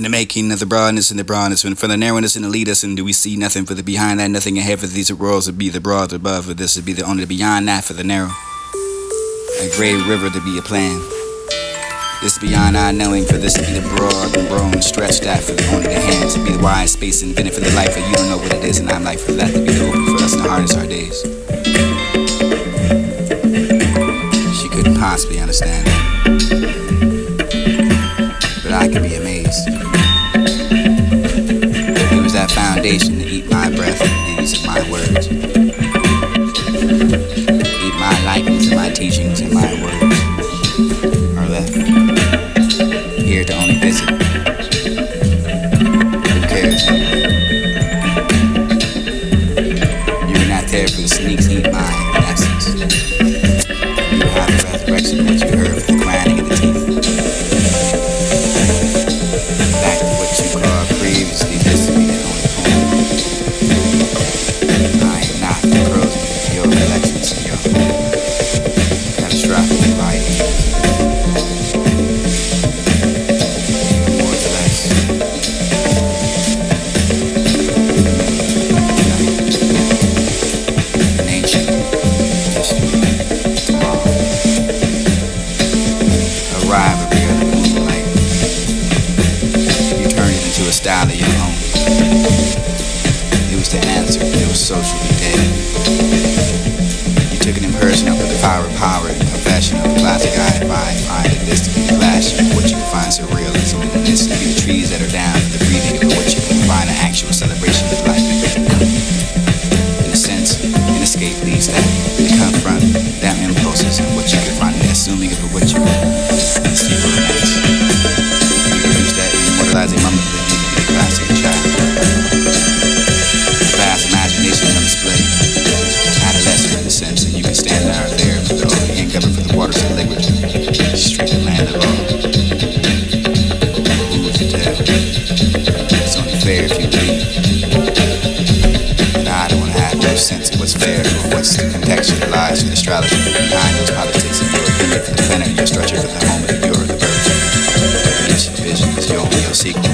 In the making of the broadness and the broadness, and for the narrowness and the lead us, and do we see nothing for the behind that, nothing ahead for these worlds would be the broad above, or this would be the only beyond that for the narrow. A great river to be a plan. This beyond our knowing, for this to be the broad and brown stretched out for the only the hands, to be the wide space invented for the life, and you don't know what it is, and I'm like for that to be the open for us in the hardest our days. She couldn't possibly understand that, but I could be amazed. It was that foundation to eat my breath, these are my words. Eat my likings and my teachings and my words are left here to only visit. Who cares? You were not there for the sneaks, eat mine, in essence. You have the resurrection that you heard from the grinding of the teeth. Back to what you called previously, this to be the only poem. I am not the prose of your collections and your catastrophic writing. More or less. An ancient history. Tomorrow. A rivalry of the moonlight. You turned it into a style of your own. It was the answer, it was socially dead. You took an impersonal with the power and confession of the classic I find that this to be the clash of what you can find surrealism, and this to be the trees that are down for the breathing of what you can find an actual celebration of life. In a sense, an escape leads that to confront damn impulses and what you can find in assuming of what you can see romance. You produce that immortalizing moment that you can be the classic child. Vast imagination on display. Adolescent in a sense, and you can stand out there for the only ink of it for the waters of liquid. Straight land of all. Who's to tell? It's only fair if you leave. And I don't want to have no sense of what's fair or what's contextualized for the astrology behind those politics of your opinion for the planet of your structure for the moment of your the birth. Each vision is your only your sequel.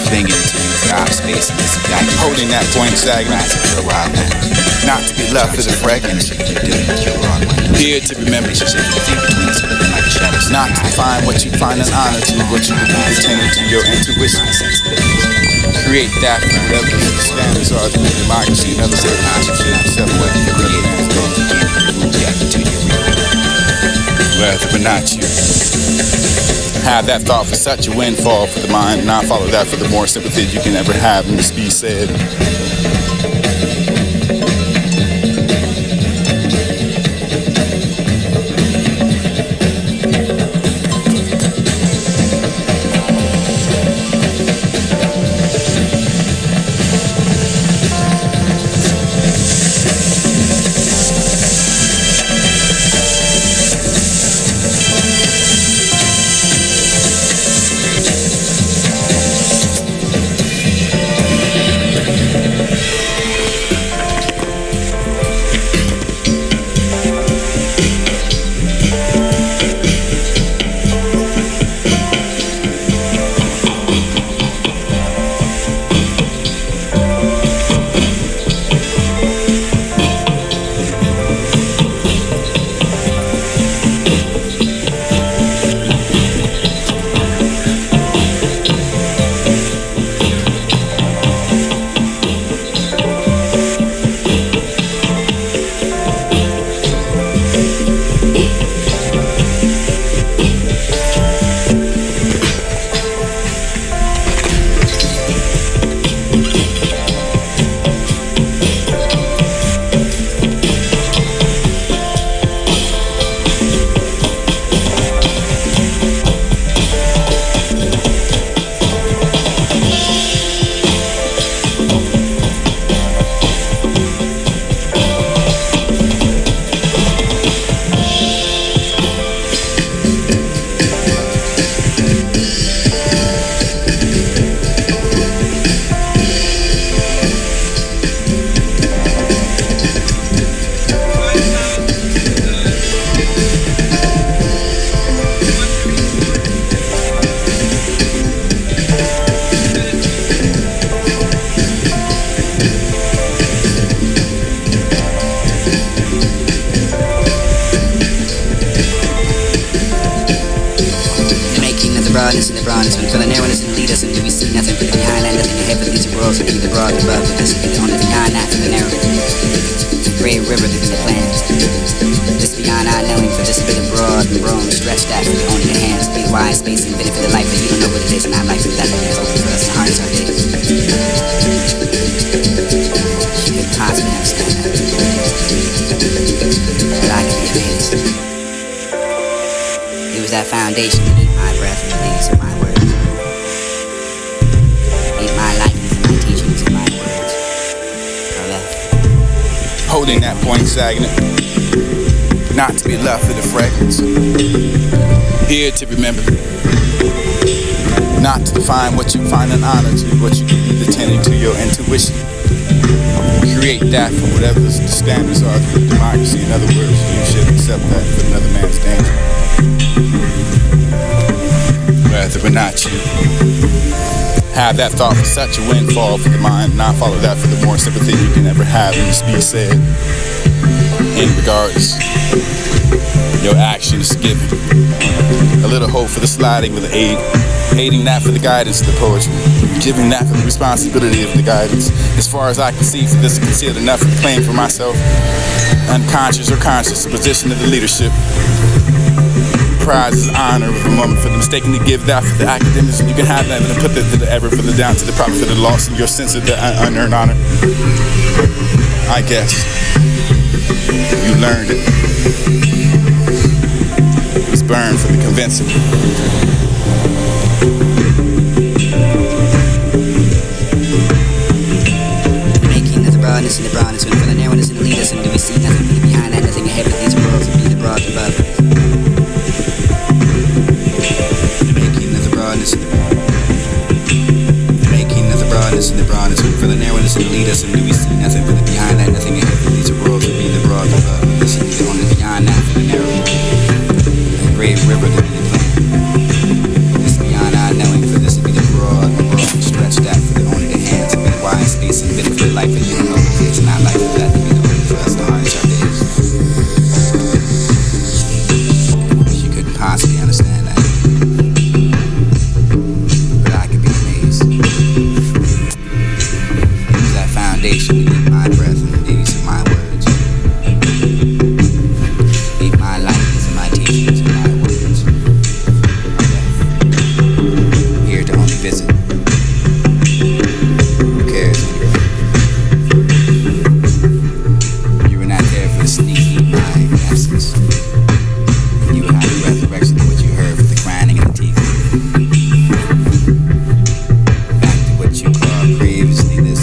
Clinging to you for our space and this guy Holding that point stagnant, for a while now. not to be left for the fragments. Here to remember, not to find what you find an honor to, what you believe pertaining to your intuition. Create that from whatever the standards are through democracy and other circumstances yourself what you create rather but not you. Have that thought for such a windfall for the mind, not follow that for the more sympathy you can ever have in this be said. honest, when filling narrowness and lead us, and do we see nothing but the behind that, nothing ahead, but leads the world to be the broad above, but this will be the only beyond that for the narrow. The great river to be the plan. This beyond our knowing, for this will be the broad and broad stretched out for the only the hands, be the wide space and infinite for the life, but you don't know what it is, and our life is that is open for us to harness our days. She couldn't possibly understand that, but I could be amazed. It was that foundation that eat my breath and the leaves of my words. Eat my likeness and my teachings and my words. Or left. Holding that point, sagging it, but not to be left with a fragrance. Here to remember, not to define what you find an honor to, what you can be attending to your intuition. Create that from whatever the standards are for democracy. In other words, you should accept that for another man's danger. Rather but not you. Have that thought for such a windfall for the mind, not follow that for the more sympathy you can ever have in be said. In regards, your actions given. A little hope for the sliding with the aid, aiding that for the guidance of the poetry, giving that for the responsibility of the guidance. As far as I can see, for this is concealed enough to claim for myself, unconscious or conscious, the position of the leadership. Prize is honor of a moment for the mistakenly give that for the academics, and you can have that and put that to the ever further down to the profit of the loss in your sense of the unearned honor. I guess you learned it. It was burned for the convincing. Making of the broadness and the broadness, when filling narrowness and the lead us, and do we see nothing but behind that, nothing ahead, but these worlds will be the broad above us. And the broadness, when filling narrowness and lead us, and do we see nothing but the behind that, nothing ahead, but these worlds will be the broad above. And this will be the only beyond that for the narrow, the great river to be the plan. This beyond our knowing, for this will be the broad stretched out for the only the hands, and be the wide space and benefit of life, and you don't know what it is, and our life is that to be the only for us to harness our days. She couldn't possibly understand that, but I could be amazed. Foundation to eat my breath and the leaves of my words. Eat my likeness and my teachings and my words. Here to only visit. Who cares anyway? You were not there for the sneaky my absence. You would have the resurrection of what you heard for the grinding of the teeth. Back to what you called previously this.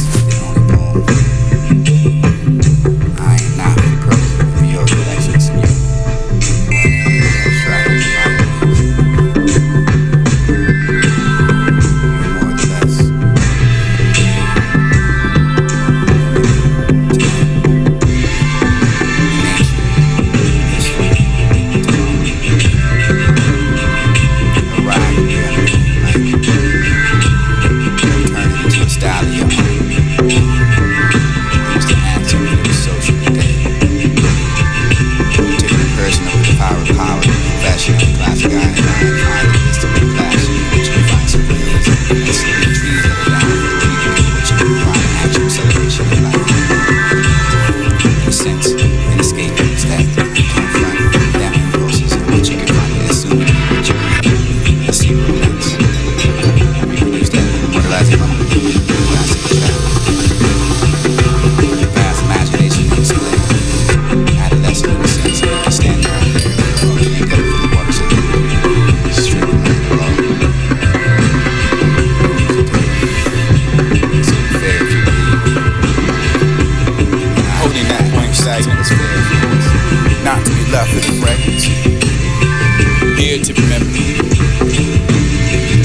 Not to be left with a fragrance. Here to remember,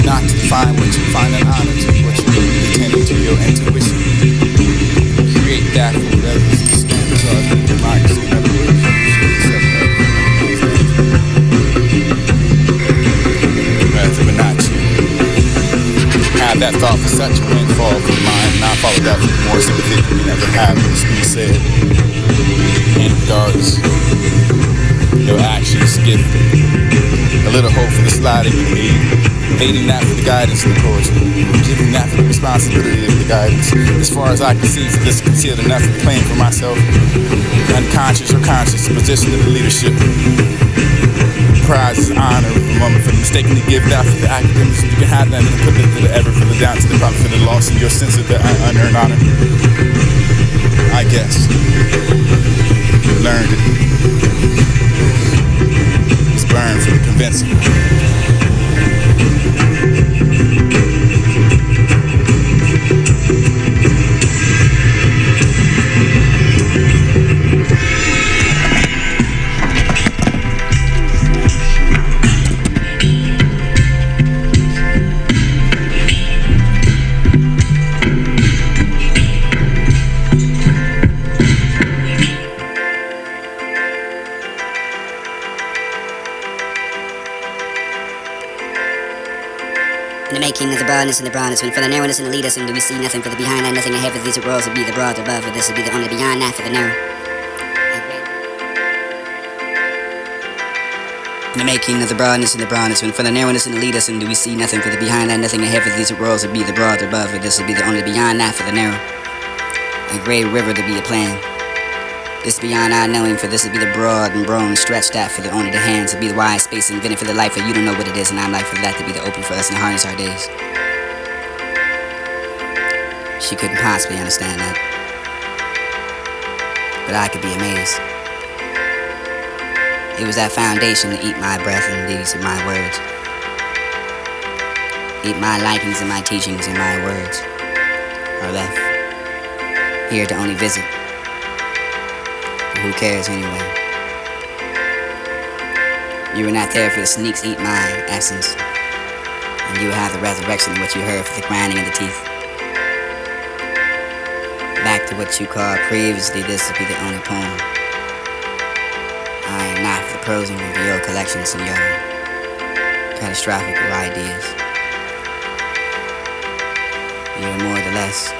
not to define what you find an honor to, what you really attending to your intuition. Create that from whatever the standards are for democracy. In other words, you should accept that. Rather but not you. Have that thought for such a windfall for the mind, not follow that for the more sympathy you can ever have, as be said. In regards, your actions give a little hope for the sliding you need, aiding that for the guidance of the poetry, giving that for the responsibility of the guidance. As far as I can see, for this concealed enough and plain for myself, unconscious or conscious, position of the leadership. Prize is honor of the moment for mistakenly give that for the academics. You can have that and put it to the ever, for the down to the probably for the loss in your sense of the unearned honor. I guess. Learned it. It's burned for the convincing. In the making of the broadness and the broadness, when for the narrowness and the lead us, and do we see nothing for the behind that, nothing ahead, for these worlds would be the broad above, for this would be the only beyond that for the narrow. In the making of the broadness and the broadness, when for the narrowness and the lead us, and do we see nothing for the behind that, nothing ahead, for these worlds would be the broad above, for this would be the only beyond that for the narrow. A great river to be the plan. This beyond our knowing, for this would be the broad and brown stretched out for the only the hands, to be the wide space invented for the life, for you don't know what it is, and I'm like for that to be the open for us and harness our days. She couldn't possibly understand that, but I could be amazed. It was that foundation to eat my breath and these are my words. Eat my likings and my teachings and my words are left here to only visit. Who cares anyway? You were not there for the sneaks eat my essence, and you will have the resurrection of what you heard for the grinding of the teeth. Back to what you called previously, this would be the only poem. I am not for the prosing of your collections and your catastrophic ideas. You are more or less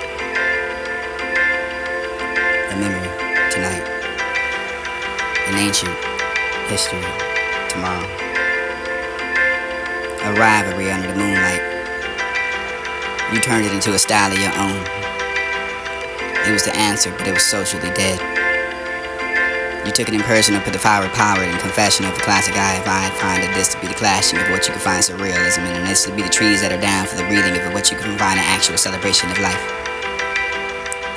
a memory tonight. An ancient history tomorrow. A rivalry under the moonlight. You turned it into a style of your own. It was the answer, but it was socially dead. You took it impersonal, put the power in confession of the classic I find that this to be the clashing of what you can find surrealism in, and this to be the trees that are down for the breathing of what you can find an actual celebration of life.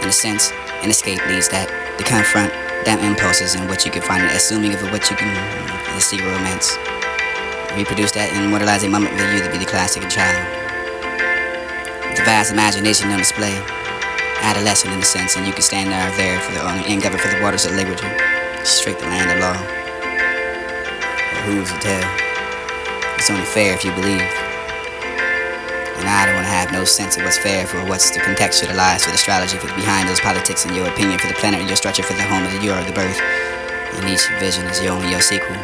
In a sense, an escape leads that to confront them impulses and what you can find, assuming of what you can see romance. Reproduce that and immortalize a moment for you to be the classic child. With the vast imagination on display, adolescent in a sense, and you can stand there for the only and govern for the waters of liberty, straight the land of law. But who's to tell? It's only fair if you believe. And I don't want to have no sense of what's fair for what's to contextualize for the strategy for behind those politics and your opinion for the planet and your structure for the home of the year of the birth. And each vision is your sequel.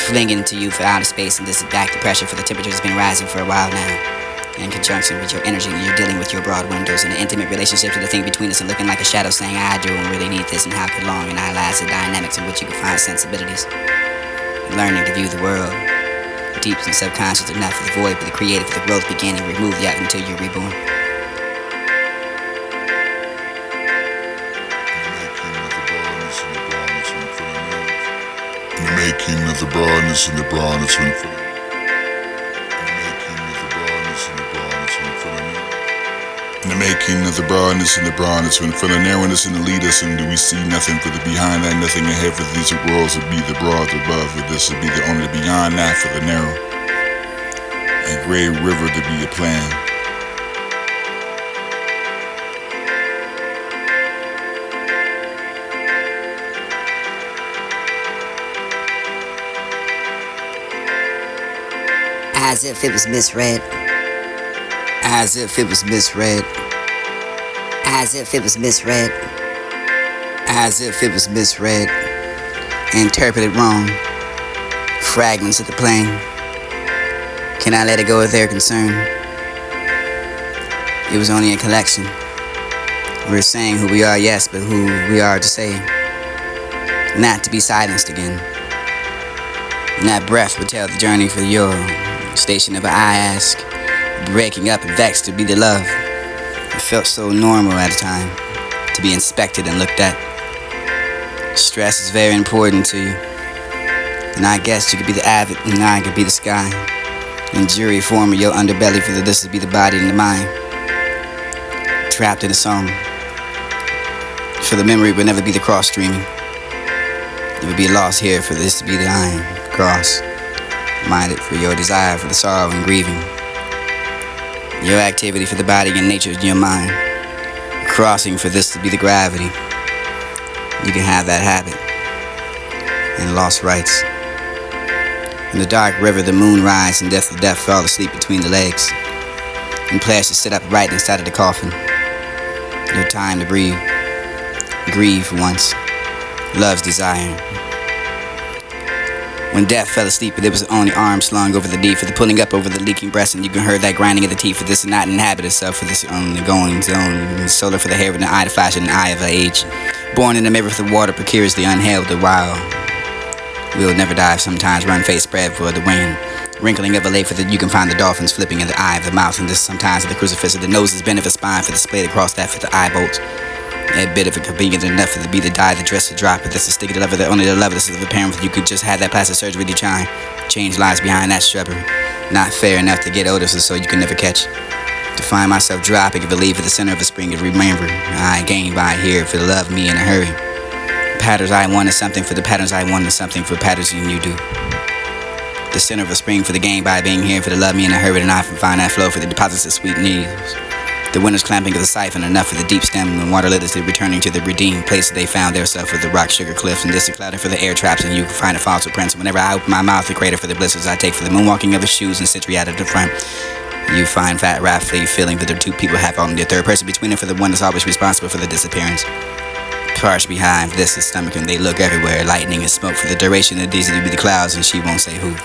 Flinging to you for outer space and this back the pressure for the temperature has been rising for a while now. In conjunction with your energy, you're dealing with your broad windows and the intimate relationship to the thing between us and looking like a shadow saying I do and really need this and how could long and I last the dynamics in which you can find sensibilities. Learning to view the world. Deep and subconscious enough for the void, but the creative for the growth beginning. Remove the out until you're reborn. In the making of the broadness and the broadness when full. In the making of the broadness and the broadness when for the narrowness and the lead us, and do we see nothing for the behind that, nothing ahead, for these worlds would be the broad above, for this would be the only beyond that for the narrow. A great river to be a plan. As if it was misread. As if it was misread. As if it was misread. As if it was misread. Interpreted wrong. Fragments of the plane. Can I let it go of their concern? It was only a collection. We're saying who we are, yes, but who we are to say. Not to be silenced again. And that breath would tell the journey for your station of an I ask, breaking up and vexed to be the love. It felt so normal at a time to be inspected and looked at. Stress is very important to you. And I guess you could be the avid and I could be the sky. In jury form of your underbelly for this would be the body and the mind. Trapped in a song. For the memory would never be the cross streaming. It would be lost here for this to be the iron cross. Minded for your desire for the sorrow and grieving. Your activity for the body and nature in your mind. Crossing for this to be the gravity. You can have that habit. And lost rights. In the dark river, the moon rise and death fall asleep between the legs. And players to sit upright inside of the coffin. No time to breathe. Grieve for once. Love's desire. When death fell asleep, there was only arms slung over the deep for the pulling up over the leaking breast, and you can hear that grinding of the teeth for this not inhabit itself for this only going zone. Solar for the hair with an eye to flash in the eye of the age. Born in the mirror for the water procures the unhailed the wild. We'll never dive, sometimes run face spread for the wind. Wrinkling of a lake for that you can find the dolphins flipping in the eye of the mouth, and this sometimes of the crucifix of the nose is bent of a spine for the split across that for the eye bolts. A bit of it convenient enough for the be the dye, the dress to drop, but this is sticky the lever, that only the lever, this is the parent you could just have that plastic surgery to chime. Change lies behind that shrubbery. Not fair enough to get older so you can never catch. To find myself dropping if I leave at the center of a spring and remember I gained by here for the love me in a hurry. Patterns I want is something for the patterns I want is something for patterns and you do. The center of a spring for the gain by being here for the love me in a hurry, and I can find that flow for the deposits of sweet needles. The winter's clamping of the siphon, enough for the deep stem and water literacy returning to the redeemed place they found their self with the rock sugar cliffs, and this a clatter for the air traps, and you can find a fossil prints. And whenever I open my mouth, the crater for the blisters I take for the moonwalking of the shoes and century out of the front. You find fat rat flea feeling that the two people have on the third person between them for the one that's always responsible for the disappearance. Parched behind this is stomach and they look everywhere, lightning and smoke for the duration of these will be the clouds, and she won't say who.